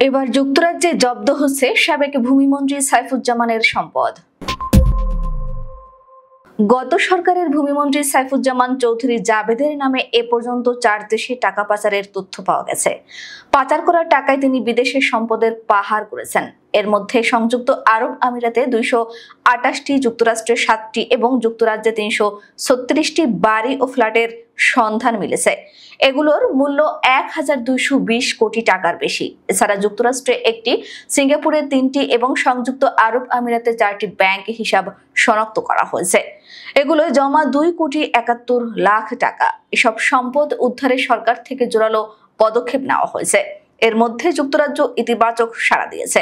এবার যুক্তরাজ্যে জব্দ হচ্ছে সাবেক ভূমিমন্ত্রী সাইফুজ্জামানের সম্পদ। গত সরকারের ভূমিমন্ত্রী সাইফুজ্জামান চৌধুরী জাবেদের নামে এ পর্যন্ত 4 দেশে টাকা পাচারের তথ্য পাওয়া গেছে। পাচার করা টাকায় তিনি বিদেশের সম্পদের পাহাড় করেছেন। এর মধ্যে সংযুক্ত আরব আমিরাতে 228টি, যুক্তরাষ্ট্রে 7টি এবং যুক্তরাজ্যে 336টি বাড়ি ও ফ্ল্যাটের সন্ধান মিলেছে। এগুলোর মূল্য 1220 কোটি টাকার বেশি। এছাড়া যুক্তরাষ্ট্রে 1টি, সিঙ্গাপুরে 3টি এবং সংযুক্ত আরব আমিরাতে 4টি ব্যাংক হিসাব শনাক্ত করা হয়েছে। এগুলো জমা 2,71,00,000 টাকা। এসব সম্পদ উদ্ধারে সরকার থেকে জোরালো পদক্ষেপ নেওয়া হয়েছে। এর মধ্যে যুক্তরাজ্য ইতিবাচক সাড়া দিয়েছে।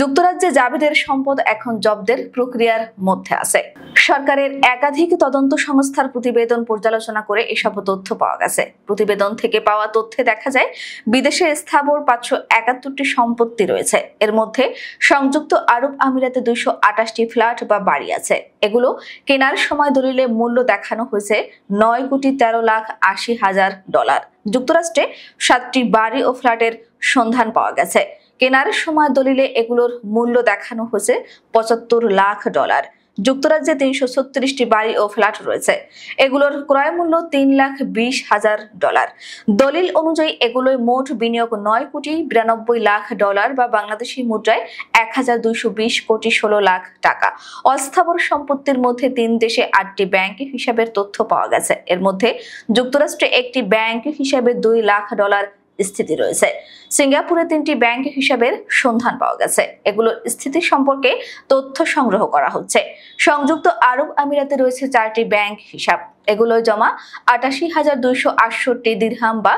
যুক্তরাজ্যে জাবেদের সম্পদ এখন জব্দের প্রক্রিয়ার মধ্যে আছে। সরকারের একাধিক তদন্ত সংস্থার প্রতিবেদন পর্যালোচনা করে এসব তথ্য পাওয়া গেছে। প্রতিবেদন থেকে পাওয়া তথ্যে দেখা যায় বিদেশে স্থাবর 571টি সম্পত্তি রয়েছে। এর মধ্যে সংযুক্ত আরব আমিরাতে 228টি ফ্ল্যাট বা বাড়ি আছে। এগুলো কেনার সময় দলিলে মূল্য দেখানো হয়েছে $9,13,80,000। যুক্তরাষ্ট্রে 7টি বাড়ি ও ফ্ল্যাটের সন্ধান পাওয়া গেছে। কেনার সময় দলিলে এগুলোর মূল্য দেখানো হয়েছে $75 লাখ। যুক্তরাজ্যে 336টি বাড়ি ও ফ্ল্যাট রয়েছে। এগুলোর ক্রয় মূল্য $3,20,000। দলিল অনুযায়ী এগুলোয় মোট বিনিয়োগ $9,92,00,000 বা বাংলাদেশি মুদ্রায় 1,220,16,00,000 টাকা। অস্থাবর সম্পত্তির মধ্যে 3 দেশে 8টি ব্যাংক হিসাবের তথ্য পাওয়া গেছে। এর মধ্যে যুক্তরাষ্ট্রে 1টি ব্যাংক হিসাবে $2 লাখ স্থিতি রয়েছে। সিঙ্গাপুরে 3টি ব্যাংক হিসাবের সন্ধান পাওয়া গেছে। এগুলোর স্থিতি সম্পর্কে তথ্য সংগ্রহ করা হচ্ছে। সংযুক্ত আরব আমিরাতে রয়েছে 4টি ব্যাংক হিসাব। এগুলো জমা 88,268 দিরহাম বা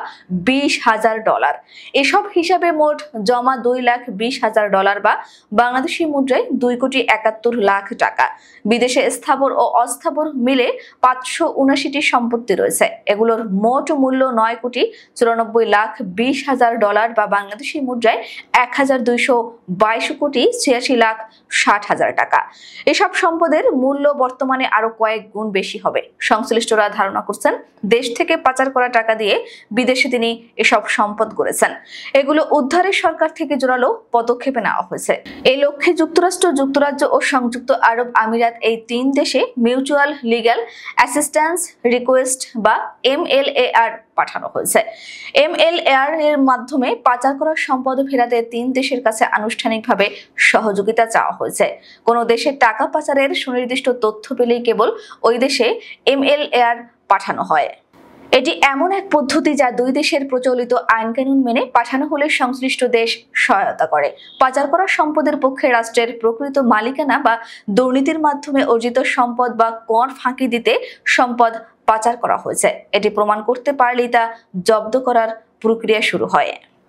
$20,000। এসব হিসাবে মোট জমা $2,20,000 বা বাংলাদেশি মুদ্রায় 2,71,00,000 টাকা। বিদেশে স্থাবর ও অস্থাবর মিলে 579টি সম্পত্তি রয়েছে। এগুলোর মোট মূল্য $9,94,20,000 বা বাংলাদেশি মুদ্রায় 1,222,86,60,000 টাকা। এসব সম্পদের মূল্য বর্তমানে আরো কয়েক গুণ বেশি হবে। সংশ্লিষ্টরা ধারণা করছেন দেশ থেকে পাচার করা টাকা দিয়ে বিদেশে তিনি এসব সম্পদ গড়েছেন। এগুলো উদ্ধারে সরকার থেকে জোরালো পদক্ষেপ নেওয়া হয়েছে। এই লক্ষ্যে যুক্তরাষ্ট্র, যুক্তরাজ্য ও সংযুক্ত আরব আমিরাত এই 3 দেশে মিউচুয়াল লিগ্যাল অ্যাসিস্ট্যান্স রিকোয়েস্ট বা MLAR পাঠানো হয়েছে। MLAR এর মাধ্যমে পাচার করা সম্পদ ফেরাতে 3 দেশের কাছে আনুষ্ঠানিকভাবে সহযোগিতা চাওয়া হয়েছে। কোনো দেশের টাকা পাচারের সুনির্দিষ্ট তথ্য পেলেই কেবল ওই দেশে MLAR পাঠানো হয়। এটি এমন এক পদ্ধতি যা 2 দেশের প্রচলিত আইন কানুন মেনে পাঠানো হলে সংশ্লিষ্ট দেশ সহায়তা করে। পাচার করা সম্পদের পক্ষে রাষ্ট্রের প্রকৃত মালিকানা বা দুর্নীতির মাধ্যমে অর্জিত সম্পদ বা কর ফাঁকি দিতে সম্পদ পাচার করা হয়েছে এটি প্রমাণ করতে পারলেই তা জব্দ করার প্রক্রিয়া শুরু হয়।